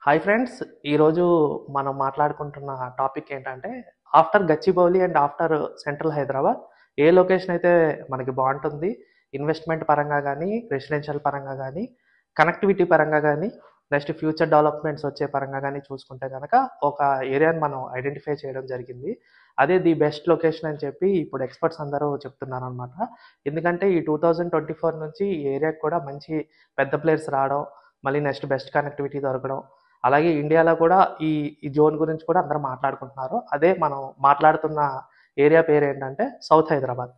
Hi friends, ఈరోజు మనం మాట్లాడుకుంటున్న టాపిక్ ఏంటంటే after Gachibowli and after central Hyderabad A location అయితే మనకి బాగుంటుంది. ఇన్వెస్ట్మెంట్ పరంగా కానీ, రెసిడెన్షియల్ పరంగా కానీ, కనెక్టివిటీ పరంగా కానీ, నెక్స్ట్ ఫ్యూచర్ డెవలప్మెంట్స్ వచ్చే పరంగా కానీ చూసుకుంటే కనుక ఒక ఏరియాని మనం ఐడెంటిఫై చేయడం జరిగింది. అదే ది బెస్ట్ లొకేషన్ అని చెప్పి ఇప్పుడు ఎక్స్పర్ట్స్ అందరూ చెప్తున్నారు అనమాట. ఎందుకంటే ఈ 2024 నుంచి ఈ ఏరియాకి కూడా మంచి పెద్ద ప్లేయర్స్ రావడం, మళ్ళీ నెక్స్ట్ బెస్ట్ కనెక్టివిటీ దొరకడం, అలాగే ఇండియాలో కూడా ఈ ఈ జోన్ గురించి కూడా అందరూ మాట్లాడుకుంటున్నారు. అదే మనం మాట్లాడుతున్న ఏరియా పేరు ఏంటంటే సౌత్ హైదరాబాద్.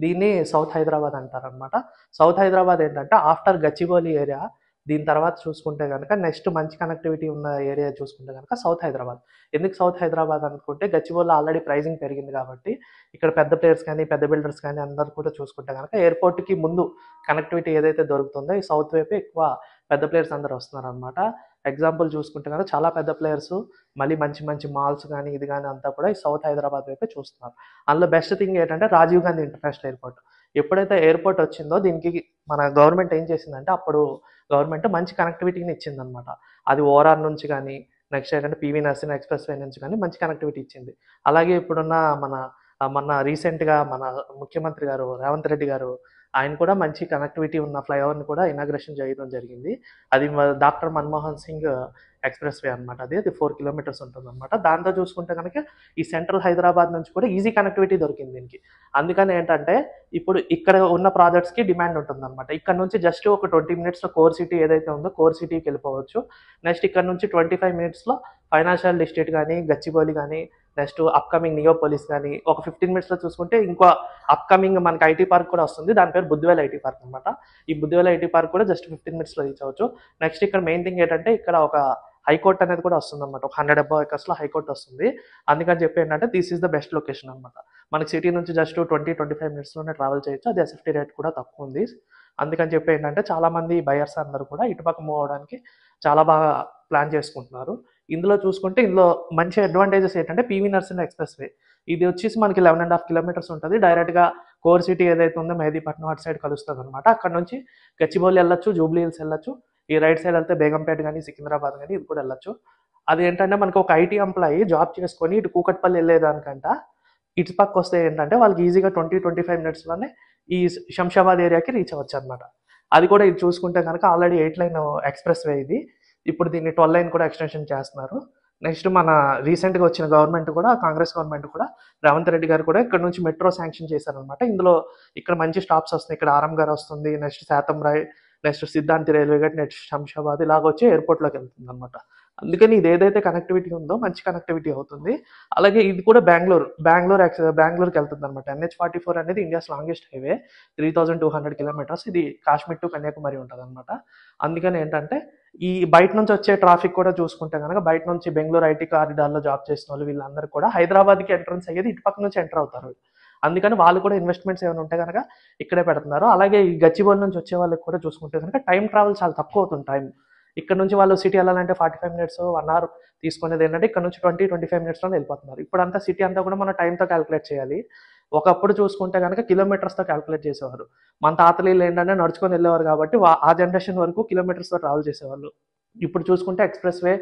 దీన్ని సౌత్ హైదరాబాద్ అంటారనమాట. సౌత్ హైదరాబాద్ ఏంటంటే ఆఫ్టర్ గచ్చిబౌలి ఏరియా, దీని తర్వాత చూసుకుంటే కనుక నెక్స్ట్ మంచి కనెక్టివిటీ ఉన్న ఏరియా చూసుకుంటే కనుక సౌత్ హైదరాబాద్. ఎందుకు సౌత్ హైదరాబాద్ అనుకుంటే గచ్చిబౌలిలో ఆల్రెడీ ప్రైజింగ్ పెరిగింది కాబట్టి ఇక్కడ పెద్ద ప్లేయర్స్ కానీ పెద్ద బిల్డర్స్ కానీ అందరూ కూడా చూసుకుంటే కనుక ఎయిర్పోర్ట్కి ముందు కనెక్టివిటీ ఏదైతే దొరుకుతుందో ఈ సౌత్ వైపు ఎక్కువ పెద్ద ప్లేయర్స్ అందరూ వస్తున్నారు అనమాట. ఎగ్జాంపుల్ చూసుకుంటే కనుక చాలా పెద్ద ప్లేయర్స్, మళ్ళీ మంచి మంచి మాల్స్ కానీ ఇది కానీ అంతా కూడా ఈ సౌత్ హైదరాబాద్ వైపే చూస్తున్నారు. అందులో బెస్ట్ థింగ్ ఏంటంటే రాజీవ్ గాంధీ ఇంటర్నేషనల్ ఎయిర్పోర్ట్. ఎప్పుడైతే ఎయిర్పోర్ట్ వచ్చిందో దీనికి మన గవర్నమెంట్ ఏం చేసిందంటే అప్పుడు గవర్నమెంట్ మంచి కనెక్టివిటీని ఇచ్చిందనమాట. అది ఓఆర్ఆర్ నుంచి కానీ, నెక్స్ట్ ఏంటంటే పివి నరసింహ ఎక్స్ప్రెస్ వే నుంచి కానీ మంచి కనెక్టివిటీ ఇచ్చింది. అలాగే ఇప్పుడున్న మన మొన్న రీసెంట్గా మన ముఖ్యమంత్రి గారు రేవంత్ రెడ్డి గారు ఆయన కూడా మంచి కనెక్టివిటీ ఉన్న ఫ్లైఓవర్ని కూడా ఇనాగ్రేషన్ చేయడం జరిగింది. అది doctor Manmohan Singh express way అనమాట. అది 4 కిలోమీటర్స్ ఉంటుంది అనమాట. దాంతో చూసుకుంటే కనుక ఈ సెంట్రల్ హైదరాబాద్ నుంచి కూడా ఈజీ కనెక్టివిటీ దొరికింది దీనికి. అందుకని ఏంటంటే ఇప్పుడు ఇక్కడ ఉన్న ప్రాజెక్ట్స్కి డిమాండ్ ఉంటుంది అనమాట. ఇక్కడ నుంచి జస్ట్ ఒక 20 మినిట్స్లో కోర్ సిటీ ఏదైతే ఉందో కోర్ సిటీకి వెళ్ళిపోవచ్చు. నెక్స్ట్ ఇక్కడ నుంచి 25 మినిట్స్లో ఫైనాన్షియల్ డిస్ట్రిక్ట్ కానీ, గచ్చిబౌలి కానీ, నెక్స్ట్ అప్కమింగ్ నియోపోలిస్ కానీ, ఒక 15 మినిట్స్లో చూసుకుంటే ఇంకో అప్కమింగ్ మనకి ఐటీ పార్క్ కూడా వస్తుంది. దాని పేరు బుద్ధివేల్ ఐటీ పార్క్ అనమాట. ఈ బుద్ధివేల్ ఐటీ పార్క్ కూడా జస్ట్ 15 మినిట్స్లో రీచ్ అవ్వచ్చు. నెక్స్ట్ ఇక్కడ మెయిన్ థింగ్ ఏంటంటే ఇక్కడ ఒక హైకోర్ట్ అనేది కూడా వస్తుంది అనమాట. ఒక 100 అబౌవ్ ఎకర్స్లో హైకోర్ట్ వస్తుంది. అందుకని చెప్పి ఏంటంటే this is the best location అనమాట. మనకి సిటీ నుంచి జస్ట్ 20-25 మినిట్స్లోనే ట్రావెల్ చేయొచ్చు. అది ఎస్ఎఫ్టీ రేట్ కూడా తక్కువ ఉంది. అందుకని చెప్పి ఏంటంటే చాలామంది బయర్స్ అందరూ కూడా ఇటుపక్క మూవ్ అవడానికి చాలా బాగా ప్లాన్ చేసుకుంటున్నారు. ఇందులో చూసుకుంటే ఇందులో మంచి అడ్వాంటేజెస్ ఏంటంటే పివి నరసింహ ఎక్స్ప్రెస్ వే. ఇది వచ్చేసి మనకి 11.5 కిలోమీటర్స్ ఉంటుంది. డైరెక్ట్గా కోర్ సిటీ ఏదైతే ఉందో మెహదీపట్నం అటు సైడ్ కలుస్తుంది అనమాట. అక్కడ నుంచి గచ్చిబౌలి వెళ్ళొచ్చు, జూబ్లీ హిల్స్ వెళ్ళొచ్చు. ఈ రైట్ సైడ్ వెళ్తే బేగంపేట కానీ, సికింద్రాబాద్ కానీ ఇది కూడా వెళ్ళొచ్చు. అది ఏంటంటే మనకి ఒక ఐటీ ఎంప్లాయీ జాబ్ చేసుకొని ఇటు కూకట్పల్లి వెళ్ళేదానికంట ఇటు పక్క వస్తే ఏంటంటే వాళ్ళకి ఈజీగా 20-25 మినిట్స్లోనే ఈ శంషాబాద్ ఏరియాకి రీచ్ అవ్వచ్చు అనమాట. అది కూడా ఇది చూసుకుంటే కనుక ఆల్రెడీ 8 లైన్ ఎక్స్ప్రెస్ వే ఇది. ఇప్పుడు దీన్ని 12 లైన్ కూడా ఎక్స్టెన్షన్ చేస్తున్నారు. నెక్స్ట్ మన రీసెంట్గా వచ్చిన గవర్నమెంట్ కూడా, కాంగ్రెస్ గవర్నమెంట్ కూడా, రేవంత్ రెడ్డి గారు కూడా ఇక్కడ నుంచి మెట్రో శాంక్షన్ చేశారనమాట. ఇందులో ఇక్కడ మంచి స్టాప్స్ వస్తున్నాయి. ఇక్కడ ఆరం గారు వస్తుంది, నెక్స్ట్ శాతంరాయ్, నెక్స్ట్ సిద్ధాంతి రైల్వే గేట్, నెక్స్ట్ శంషాబాద్ ఇలాగ వచ్చి ఎయిర్పోర్ట్లోకి వెళ్తుంది అనమాట. అందుకని ఇది ఏదైతే కనెక్టివిటీ ఉందో మంచి కనెక్టివిటీ అవుతుంది. అలాగే ఇది కూడా బెంగళూరుకి వెళ్తుంది అనమాట. NH44 అనేది ఇండియాస్ లాంగెస్ట్ హైవే, 3200 కిలోమీటర్స్. ఇది కాశ్మీర్ టు కన్యాకుమారి ఉంటుంది అనమాట. అందుకని ఏంటంటే ఈ బయట నుంచి వచ్చే ట్రాఫిక్ కూడా చూసుకుంటే కనుక బయట నుంచి బెంగళూరు ఐటీ కారిడార్లో జాబ్ చేసిన వాళ్ళు వీళ్ళందరూ కూడా హైదరాబాద్కి ఎంట్రన్స్ అయ్యేది ఇటుపక్క నుంచి ఎంటర్ అవుతారు. అందుకని వాళ్ళు కూడా ఇన్వెస్ట్మెంట్స్ ఏమైనా ఉంటే కనుక ఇక్కడే పెడుతున్నారు. అలాగే ఈ గచ్చిబౌలి నుంచి వచ్చే వాళ్ళకి కూడా చూసుకుంటే కనుక టైం ట్రావెల్ చాలా తక్కువ అవుతుంది. టైం ఇక్కడ నుంచి వాళ్ళు సిటీ వెళ్ళాలంటే 45 మినిట్స్ 1 అవర్ తీసుకునేది ఏంటంటే ఇక్కడ నుంచి 20-25 మినిట్స్లో వెళ్ళిపోతున్నారు. ఇప్పుడంతా సిటీ అంతా కూడా మనం టైంతో క్యాలిక్యులేట్ చేయాలి. ఒకప్పుడు చూసుకుంటే కనుక కిలోమీటర్స్తో క్యాలిక్యులేట్ చేసేవారు. మన తాతలీళ్ళు ఏంటంటే నడుచుకొని వెళ్ళేవారు కాబట్టి ఆ జనరేషన్ వరకు కిలోమీటర్స్తో ట్రావెల్ చేసేవాళ్ళు. ఇప్పుడు చూసుకుంటే ఎక్స్ప్రెస్ వే,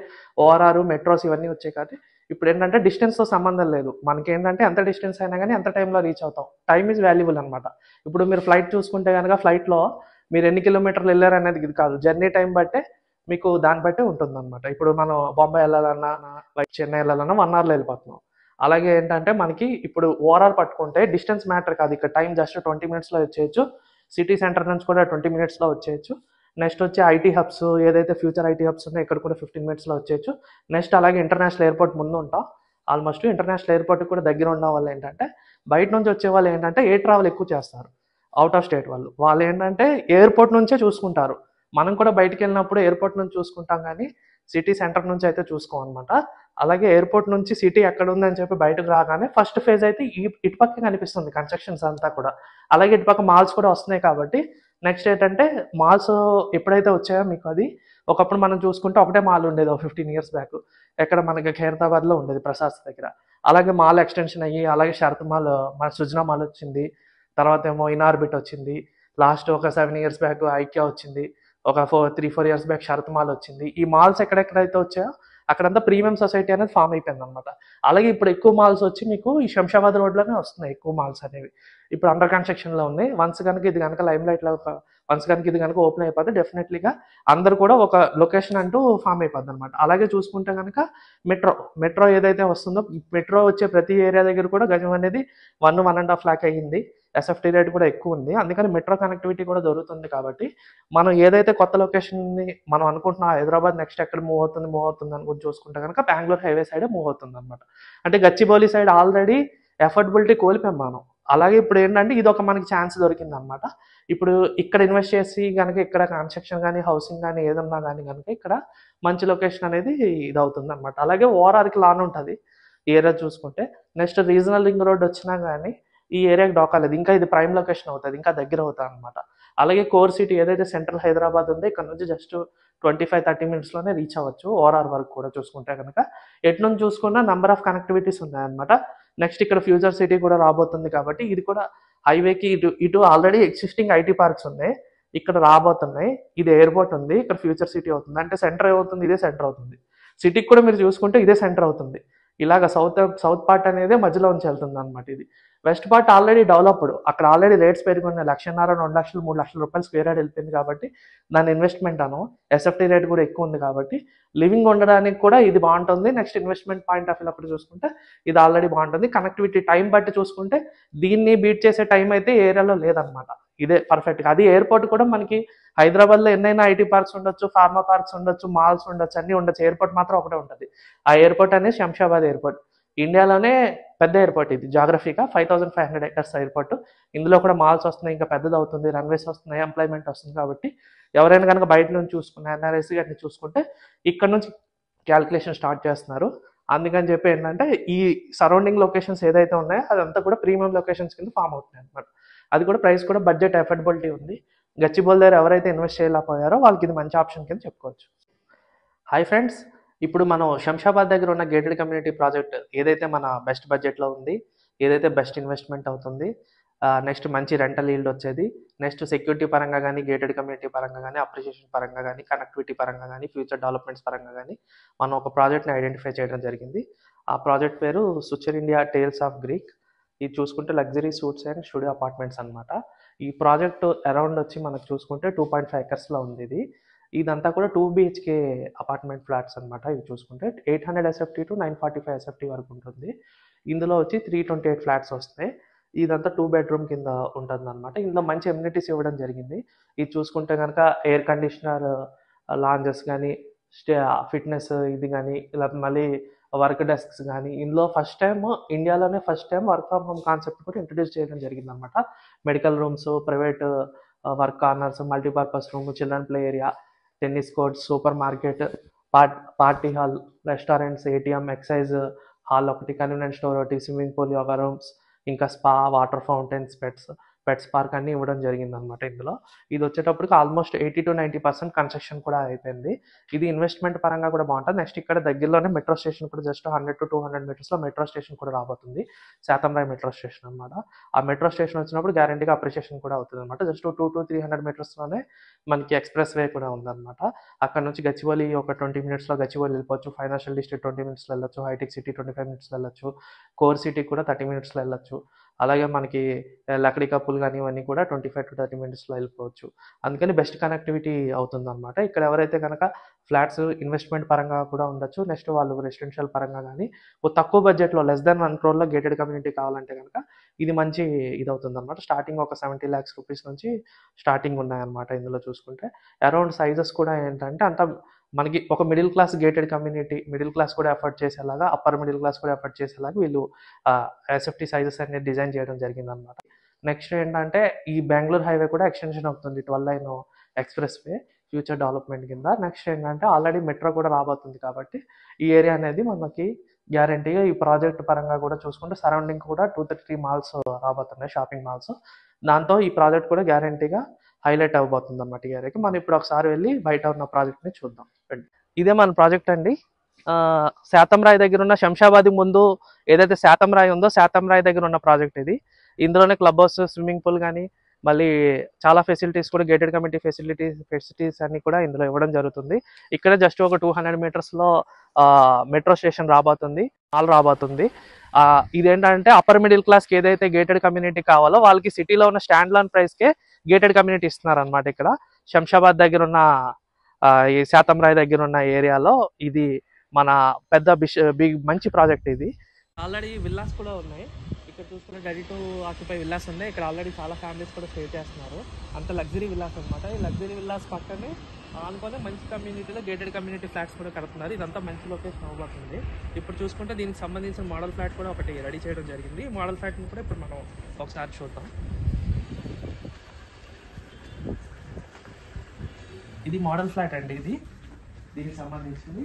ఓఆర్ఆర్, మెట్రోస్ ఇవన్నీ వచ్చాయి కాబట్టి ఇప్పుడు ఏంటంటే డిస్టెన్స్తో సంబంధం లేదు. మనకేంటంటే ఎంత డిస్టెన్స్ అయినా కానీ ఎంత టైంలో రీచ్ అవుతాం. టైం ఈజ్ వాల్యుబుల్ అనమాట. ఇప్పుడు మీరు ఫ్లైట్ చూసుకుంటే కనుక ఫ్లైట్లో మీరు ఎన్ని కిలోమీటర్లు వెళ్ళారు అనేది ఇది కాదు, జర్నీ టైం బట్టే మీకు దాన్ని బట్టే ఉంటుంది అనమాట. ఇప్పుడు మనం బొంబాయి వెళ్ళాలన్నా, చెన్నై వెళ్ళాలన్నా 1 అవర్లో వెళ్ళిపోతున్నాం. అలాగే ఏంటంటే మనకి ఇప్పుడు ఓఆర్ఆర్ పట్టుకుంటే డిస్టెన్స్ మ్యాటర్ కాదు. ఇక్కడ టైం జస్ట్ 20 మినిట్స్లో వచ్చేయచ్చు. సిటీ సెంటర్ నుంచి కూడా 20 మినిట్స్లో వచ్చేయచ్చు. నెక్స్ట్ వచ్చి ఐటీ హబ్స్ ఏదైతే ఫ్యూచర్ ఐటీ హబ్స్ ఉన్నాయో ఇక్కడ కూడా 15 మినిట్స్లో వచ్చేయచ్చు. నెక్స్ట్ అలాగే ఇంటర్నేషనల్ ఎయిర్పోర్ట్ ముందు ఉంటాం. ఆల్మోస్ట్ ఇంటర్నేషనల్ ఎయిర్పోర్ట్ కూడా దగ్గర ఉండడం వల్ల ఏంటంటే బయట నుంచి వచ్చే వాళ్ళు ఏంటంటే ఎయిర్ ట్రావెల్ ఎక్కువ చేస్తారు. అవుట్ ఆఫ్ స్టేట్ వాళ్ళు ఏంటంటే ఎయిర్పోర్ట్ నుంచే చూసుకుంటారు. మనం కూడా బయటికి వెళ్ళినప్పుడు ఎయిర్పోర్ట్ నుంచి చూసుకుంటాం కానీ సిటీ సెంటర్ నుంచి అయితే చూసుకోమన్నమాట. అలాగే ఎయిర్పోర్ట్ నుంచి సిటీ ఎక్కడ ఉందని చెప్పి బయటకు రాగానే ఫస్ట్ ఫేజ్ అయితే ఇటుపక్క కనిపిస్తుంది కన్స్ట్రక్షన్స్ అంతా కూడా. అలాగే ఇటుపక్క మాల్స్ కూడా వస్తున్నాయి కాబట్టి నెక్స్ట్ ఏంటంటే మాల్స్ ఎప్పుడైతే వచ్చాయో మీకు అది ఒకప్పుడు మనం చూసుకుంటే ఒకటే మాల్ ఉండేది 15 ఇయర్స్ బ్యాక్. ఎక్కడ మనకి ఖైరతాబాద్లో ఉండేది ప్రసాద్ దగ్గర. అలాగే మాల్ ఎక్స్టెన్షన్ అయ్యి అలాగే షరత్ మాల్, మన సృజన మాల్ వచ్చింది. తర్వాత ఏమో ఇన్ఆర్బిట్ వచ్చింది. లాస్ట్ ఒక 7 ఇయర్స్ బ్యాక్ ఐక్యా వచ్చింది. ఒక 3-4 ఇయర్స్ బ్యాక్ షరత్ మాల్ వచ్చింది. ఈ మాల్స్ ఎక్కడెక్కడైతే వచ్చాయో అక్కడంతా ప్రీమియం సొసైటీ అనేది ఫామ్ అయిపోయింది అనమాట. అలాగే ఇప్పుడు ఎక్కువ మాల్స్ వచ్చి మీకు ఈ శంషాబాద్ రోడ్లోనే వస్తున్నాయి ఎక్కువ మాల్స్ అనేవి. ఇప్పుడు అండర్ కన్స్ట్రక్షన్లో ఉన్నాయి. వన్స్ కనుక ఇది కనుక లైమ్ లైట్లో వన్స్ కనుక ఇది కనుక ఓపెన్ అయిపోతే డెఫినెట్లీగా అందరు కూడా ఒక లొకేషన్ అంటూ ఫామ్ అయిపోద్ది అనమాట. అలాగే చూసుకుంటే కనుక మెట్రో ఏదైతే వస్తుందో మెట్రో వచ్చే ప్రతి ఏరియా దగ్గర కూడా గజం అనేది 1.5 lakh అయ్యింది. ఎస్ఎఫ్టీ రేట్ కూడా ఎక్కువ ఉంది. అందుకని మెట్రో కనెక్టివిటీ కూడా దొరుకుతుంది కాబట్టి మనం ఏదైతే కొత్త లొకేషన్ని మనం అనుకుంటున్నాం హైదరాబాద్ నెక్స్ట్ ఎక్కడ మూవ్ అవుతుంది అనుకుంటూ చూసుకుంటే కనుక బెంగళూరు హైవే సైడే మూవ్ అవుతుంది అనమాట. అంటే గచ్చిబౌలి సైడ్ ఆల్రెడీ ఎఫర్డబిలిటీ కోల్పోయాం మనం. అలాగే ఇప్పుడు ఏంటంటే ఇది ఒక మనకి ఛాన్స్ దొరికింది అనమాట. ఇప్పుడు ఇక్కడ ఇన్వెస్ట్ చేసి కనుక ఇక్కడ కన్స్ట్రక్షన్ కానీ హౌసింగ్ కానీ ఏదన్నా కానీ కనుక ఇక్కడ మంచి లొకేషన్ అనేది ఇది అవుతుంది అనమాట. అలాగే ఓఆర్ఆర్కి లాన్ ఉంటుంది ఈ ఏరియా చూసుకుంటే. నెక్స్ట్ రీజనల్ రింగ్ రోడ్ వచ్చినా కానీ ఈ ఏరియాకి డోకాలేదు. ఇంకా ఇది ప్రైమ్ లొకేషన్ అవుతుంది, ఇంకా దగ్గర అవుతుంది అనమాట. అలాగే కోర్ సిటీ ఏదైతే సెంట్రల్ హైదరాబాద్ ఉందో ఇక్కడ నుంచి జస్ట్ 25-30 మినిట్స్లోనే రీచ్ అవ్వచ్చు. ఓఆర్ఆర్ వరకు కూడా చూసుకుంటే కనుక ఎటు నుంచి చూసుకున్నా నెంబర్ ఆఫ్ కనెక్టివిటీస్ ఉన్నాయన్నమాట. నెక్స్ట్ ఇక్కడ ఫ్యూచర్ సిటీ కూడా రాబోతుంది కాబట్టి ఇది కూడా హైవేకి ఇటు ఆల్రెడీ ఎగ్జిస్టింగ్ ఐటీ పార్క్స్ ఉన్నాయి, ఇక్కడ రాబోతున్నాయి. ఇది ఎయిర్పోర్ట్ ఉంది, ఇక్కడ ఫ్యూచర్ సిటీ అవుతుంది. అంటే సెంటర్ ఏమవుతుంది, ఇదే సెంటర్ అవుతుంది. సిటీకి కూడా మీరు చూసుకుంటే ఇదే సెంటర్ అవుతుంది. ఇలాగ సౌత్ పార్ట్ అనేది మధ్యలో ఉంచి వెళ్తుంది అనమాట. ఇది వెస్ట్ పార్ట్ ఆల్రెడీ డెవలప్డ్, అక్కడ ఆల్రెడీ రేట్స్ పెరుగున్నాయి. 1,50,000, 2 లక్షలు, 3 లక్షల రూపాయలు స్క్వేర్ యార్డ్ వెళ్ళిపోయింది కాబట్టి దాని ఇన్వెస్ట్మెంట్ ఎస్ఎఫ్టీ రేట్ కూడా ఎక్కువ ఉంది కాబట్టి లివింగ్ ఉండడానికి కూడా ఇది బాగుంటుంది. Next investment point of view అప్పుడు చూసుకుంటే ఇది ఆల్రెడీ బాగుంటుంది. కనెక్టివిటీ టైం బట్టి చూసుకుంటే దీన్ని బీట్ చేసే టైం అయితే ఏరియాలో లేదనమాట. ఇదే పర్ఫెక్ట్గా. అది ఎయిర్పోర్ట్ కూడా మనకి హైదరాబాద్లో ఎన్నైనా ఐటీ పార్క్స్ ఉండొచ్చు, ఫార్మా పార్క్స్ ఉండొచ్చు, మాల్స్ ఉండొచ్చు, అన్నీ ఉండొచ్చు. ఎయిర్పోర్ట్ మాత్రం ఒకటే ఉంటుంది. ఆ ఎయిర్పోర్ట్ అనేది శంషాబాద్ ఎయిర్పోర్ట్. ఇండియాలోనే పెద్ద ఎయిర్పోర్ట్ ఇది. జాగ్రఫీగా 5,500 acres ఎయిర్పోర్ట్. ఇందులో కూడా మాల్స్ వస్తున్నాయి, ఇంకా పెద్దది అవుతుంది, రన్వేస్ వస్తున్నాయి, ఎంప్లాయ్మెంట్ వస్తుంది. కాబట్టి ఎవరైనా కనుక బయట నుంచి చూసుకున్న ఎన్ఆర్ఐసి అట్లా చూసుకుంటే ఇక్కడ నుంచి క్యాల్కులేషన్ స్టార్ట్ చేస్తున్నారు. అందుకని చెప్పి ఏంటంటే ఈ సరౌండింగ్ లొకేషన్స్ ఏదైతే ఉన్నాయో అదంతా కూడా ప్రీమియం లొకేషన్స్ కింద ఫామ్ అవుతున్నాయి అనమాట. అది కూడా ప్రైస్ కూడా బడ్జెట్ ఎఫర్డబిలిటీ ఉంది. గచ్చిబౌలి దగ్గర ఎవరైతే ఇన్వెస్ట్ చేయలేకపోయారో వాళ్ళకి ఇది మంచి ఆప్షన్ కింద చెప్పుకోవచ్చు. హాయ్ ఫ్రెండ్స్, ఇప్పుడు మనం శంషాబాద్ దగ్గర ఉన్న గేటెడ్ కమ్యూనిటీ ప్రాజెక్ట్ ఏదైతే మన బెస్ట్ బడ్జెట్లో ఉంది, ఏదైతే బెస్ట్ ఇన్వెస్ట్మెంట్ అవుతుంది, నెక్స్ట్ మంచి రెంటల్ ఈల్డ్ వచ్చేది, నెక్స్ట్ సెక్యూరిటీ పరంగా కానీ, గేటెడ్ కమ్యూనిటీ పరంగా కానీ, అప్రిషియేషన్ పరంగా కానీ, కనెక్టివిటీ పరంగా కానీ, ఫ్యూచర్ డెవలప్మెంట్స్ పరంగా కానీ మనం ఒక ప్రాజెక్ట్ని ఐడెంటిఫై చేయడం జరిగింది. ఆ ప్రాజెక్ట్ పేరు సుచర్ ఇండియా టేల్స్ ఆఫ్ గ్రీక్. ఇది చూసుకుంటే luxury suits and studio apartments అనమాట. ఈ ప్రాజెక్ట్ అరౌండ్ వచ్చి మనకు చూసుకుంటే 2.5 acres ఉంది. ఇదంతా కూడా 2 BHK అపార్ట్మెంట్ ఫ్లాట్స్ అనమాట. ఇవి చూసుకుంటే 800 SFT to 945 SFT వరకు ఉంటుంది. ఇందులో వచ్చి 328 ఫ్లాట్స్ వస్తాయి. ఇదంతా 2 bedroom కింద ఉంటుంది అనమాట. ఇందులో మంచి ఎమ్యూనిటీస్ ఇవ్వడం జరిగింది. ఇది చూసుకుంటే కనుక ఎయిర్ కండిషనర్, లాంజెస్ కానీ, ఫిట్నెస్ ఇది కానీ, ఇలా మళ్ళీ వర్క్ డెస్క్స్ కానీ, ఇందులో ఇండియాలోనే first time work from home concept కూడా ఇంట్రడ్యూస్ చేయడం జరిగింది అనమాట. Medical rooms, private work corners, multipurpose room, children play area, tennis courts, super market, party hall, restaurants, ATM, exercise hall ఒకటి, కన్వీనియన్స్ స్టోర్ ఒకటి, swimming pool, yoga rooms, ఇంకా spa, water fountains, pets park అన్నీ ఇవ్వడం జరిగింది అనమాట. ఇందులో ఇది వచ్చేటప్పటికి ఆల్మోస్ట్ 80 to 90% కన్స్ట్రక్షన్ కూడా అయిపోయింది. ఇది ఇన్వెస్ట్మెంట్ పరంగా కూడా బాగుంటుంది. నెక్స్ట్ ఇక్కడ దగ్గరలోనే మెట్రో స్టేషన్ కూడా జస్ట్ 100 to 200 మీటర్స్లో మెట్రో స్టేషన్ కూడా రాబోతుంది. శాతంరాయ్ మెట్రో స్టేషన్ అనమాట. ఆ మెట్రో స్టేషన్ వచ్చినప్పుడు గ్యారంటీగా అప్రిషియేషన్ కూడా అవుతుంది అనమాట. జస్ట్ 2 to 300 మీటర్స్లోనే మనకి ఎక్స్ప్రెస్ వే కూడా ఉందన్నమాట. అక్కడ నుంచి గచ్చిబౌలి ఒక 20 minutesలో గచ్చిబౌలి వెళ్ళిపోవచ్చు. ఫైనాన్షియల్ డిస్ట్రిక్ట్ 20 minutesలో వెళ్ళొచ్చు. హైటెక్ సిటీ 25 minutesలో వెళ్ళొచ్చు. కోర్ సిటీ కూడా 30 minutesలో వెళ్ళొచ్చు. అలాగే మనకి లక్డీ కప్పులు కానీ ఇవన్నీ కూడా 25 to 30 minutesలో వెళ్ళిపోవచ్చు. అందుకని బెస్ట్ కనెక్టివిటీ అవుతుంది అనమాట. ఇక్కడ ఎవరైతే కనుక ఫ్లాట్స్ ఇన్వెస్ట్మెంట్ పరంగా కూడా ఉండొచ్చు, నెక్స్ట్ వాళ్ళు రెసిడెన్షియల్ పరంగా కానీ తక్కువ బడ్జెట్లో less than 1 crore gated community కావాలంటే కనుక ఇది మంచి ఇది అవుతుంది అనమాట. స్టార్టింగ్ ఒక 70 lakhs రూపీస్ నుంచి స్టార్టింగ్ ఉన్నాయన్నమాట. ఇందులో చూసుకుంటే అరౌండ్ సైజెస్ కూడా ఏంటంటే అంత మనకి ఒక middle class gated community, middle class కూడా ఎఫర్ట్ చేసేలాగా, అప్పర్ మిడిల్ క్లాస్ కూడా ఎఫర్ట్ చేసేలాగా వీళ్ళు ఎస్ఎఫ్టీ సైజెస్ అనేది డిజైన్ చేయడం జరిగింది అనమాట. నెక్స్ట్ ఏంటంటే ఈ బెంగళూరు హైవే కూడా ఎక్స్టెన్షన్ అవుతుంది, 12 lane express way future development కింద. నెక్స్ట్ ఏంటంటే ఆల్రెడీ మెట్రో కూడా రాబోతుంది కాబట్టి ఈ ఏరియా అనేది మనకి గ్యారంటీగా ఈ ప్రాజెక్ట్ పరంగా కూడా చూసుకుంటే సరౌండింగ్ కూడా 2-3 malls రాబోతున్నాయి, షాపింగ్ మాల్స్. దాంతో ఈ ప్రాజెక్ట్ కూడా గ్యారంటీగా హైలైట్ అవ్వబోతుంది అన్నమాట ఈ ఏరియాకి. మనం ఇప్పుడు ఒకసారి వెళ్ళి బయట ఉన్న ప్రాజెక్ట్ని చూద్దాం. ఇదే మన ప్రాజెక్ట్ అండి. శాతంరాయ్ దగ్గర ఉన్న శంషాబాద్ ముందు ఏదైతే శాతంరాయ్ ఉందో శాతంరాయ్ దగ్గర ఉన్న ప్రాజెక్ట్ ఇది. ఇందులోనే క్లబ్ హౌస్, స్విమ్మింగ్ పూల్ కానీ, మళ్ళీ చాలా ఫెసిలిటీస్ కూడా గేటెడ్ కమ్యూనిటీ ఫెసిలిటీస్ అన్ని కూడా ఇందులో ఇవ్వడం జరుగుతుంది. ఇక్కడ జస్ట్ ఒక 200 మీటర్స్లో మెట్రో స్టేషన్ రాబోతుంది, మాల్ రాబోతుంది. ఇదేంటంటే అప్పర్ మిడిల్ క్లాస్కి ఏదైతే గేటెడ్ కమ్యూనిటీ కావాలో వాళ్ళకి సిటీలో ఉన్న స్టాండ్ లోన్ ప్రైస్కే గేటెడ్ కమ్యూనిటీ ఇస్తున్నారు అనమాట. ఇక్కడ శంషాబాద్ దగ్గర ఉన్న ఈ శాతంరాయ్ దగ్గర ఉన్న ఏరియాలో ఇది మన పెద్ద మంచి ప్రాజెక్ట్ ఇది. ఆల్రెడీ విల్లాస్ కూడా ఉన్నాయి. ఇక్కడ చూసుకుంటే రెడీ టు ఆక్యుపై విల్లాస్ ఉన్నాయి. ఇక్కడ ఆల్రెడీ చాలా ఫ్యామిలీస్ కూడా స్టే చేస్తున్నారు. అంత లగ్జరీ విల్లాస్ అనమాట. ఈ లగ్జరీ విల్లాస్ పక్కనే అనుకునే మంచి కమ్యూనిటీలో గేటెడ్ కమ్యూనిటీ ఫ్లాట్స్ కూడా కడుతున్నారు. ఇదంతా మంచి లొకేషన్ అవ్వబోతుంది. ఇప్పుడు చూసుకుంటే దీనికి సంబంధించిన మోడల్ ఫ్లాట్ కూడా ఒకటి రెడీ చేయడం జరిగింది. మోడల్ ఫ్లాట్ని కూడా ఇప్పుడు మనం ఒకసారి చూద్దాం. ఇది మోడల్ ఫ్లాట్ అండి. ఇది దీనికి సంబంధించింది.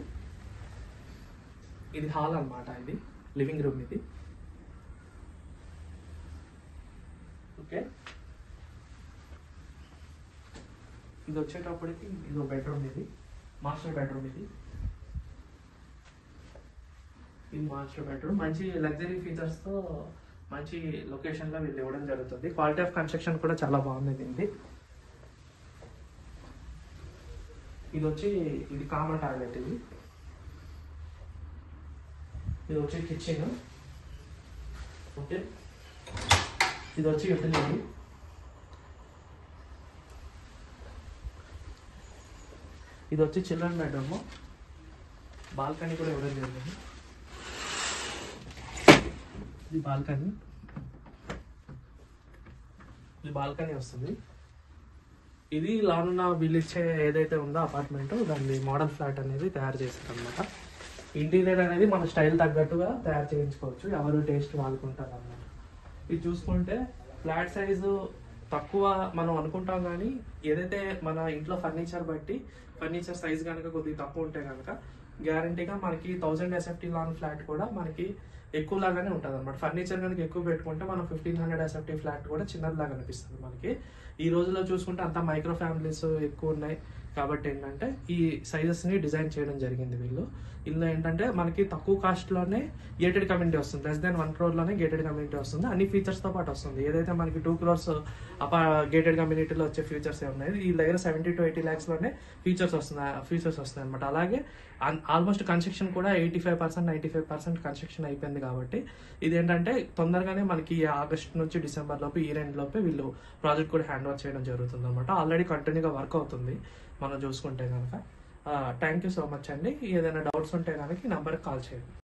ఇది హాల్ అన్నమాట. ఇది లివింగ్ రూమ్. ఇది ఓకే. ఇది వచ్చేటప్పటికి ఇది బెడ్రూమ్. ఇది మాస్టర్ బెడ్రూమ్. ఇది మాస్టర్ బెడ్రూమ్. మంచి లగ్జరీ ఫీచర్స్తో మంచి లొకేషన్లో వీళ్ళు ఇవ్వడం జరుగుతుంది. క్వాలిటీ ఆఫ్ కన్స్ట్రక్షన్ కూడా చాలా బాగుంది దీనిది. ఇది కామన్ టాయిలెట్. ఇది వచ్చి కిచెన్. ఓకే. ఇది వచ్చి యూటిలిటీ. ఇది వచ్చి చిల్డ్రన్ బెడ్రూమ్. బాల్కనీ కూడా ఇవ్వడం జరిగింది. ఇది బాల్కనీ వస్తుంది. ఇది లానున్న వీళ్ళు ఇచ్చే ఏదైతే ఉందో అపార్ట్మెంట్, దాన్ని మోడల్ ఫ్లాట్ అనేది తయారు చేస్తారు అనమాట. ఇంటీరియర్ అనేది మన స్టైల్ తగ్గట్టుగా తయారు చేయించుకోవచ్చు. ఎవరు టేస్ట్ వాడుకుంటారు అన్నమాట. ఇది చూసుకుంటే ఫ్లాట్ సైజు తక్కువ మనం అనుకుంటాం, కానీ ఏదైతే మన ఇంట్లో ఫర్నిచర్ సైజ్ కనుక కొద్దిగా తక్కువ ఉంటే కనుక గ్యారంటీగా మనకి 1000 SFT లాన్ ఫ్లాట్ కూడా మనకి ఎక్కువ లాగానే ఉంటుంది అనమాట. ఫర్నిచర్ కనుక ఎక్కువ పెట్టుకుంటే మనం 1500 SFT ఫ్లాట్ కూడా చిన్నదిలాగా అనిపిస్తుంది మనకి. ఈ రోజుల్లో చూసుకుంటే అంతా మైక్రో ఫ్యామిలీస్ ఎక్కువ ఉన్నాయి కాబట్టి ఏంటంటే ఈ సైజెస్ని డిజైన్ చేయడం జరిగింది వీళ్ళు. ఇందులో ఏంటంటే మనకి తక్కువ కాస్ట్లోనే గేటెడ్ కమ్యూనిటీ వస్తుంది. లెస్ దెన్ 1 crore వస్తుంది. అన్ని ఫీచర్స్తో పాటు వస్తుంది. ఏదైతే మనకి 2 crores గేటెడ్ కమ్యూనిటీలో వచ్చే ఫీచర్స్ ఉన్నాయి, ఈ దగ్గర 70 to 80 lakhs ఫీచర్స్ వస్తున్నాయి అనమాట. అలాగే ఆల్మోస్ట్ కన్స్ట్రక్షన్ కూడా 85%, 95% కన్స్ట్రక్షన్ అయిపోయింది కాబట్టి ఇదేంటంటే తొందరగానే మనకి ఆగస్ట్ నుంచి డిసెంబర్ లోపు ఈ రెండు లోపే వీళ్ళు ప్రాజెక్ట్ కూడా హ్యాండ్ ఓవర్ చేయడం జరుగుతుంది అనమాట. ఆల్రెడీ కంటిన్యూగా వర్క్ అవుతుంది మనం చూసుకుంటే కనుక. థ్యాంక్ యూ సో మచ్ అండి. ఏదైనా డౌట్స్ ఉంటే కనుక ఈ నెంబర్కి కాల్ చేయండి.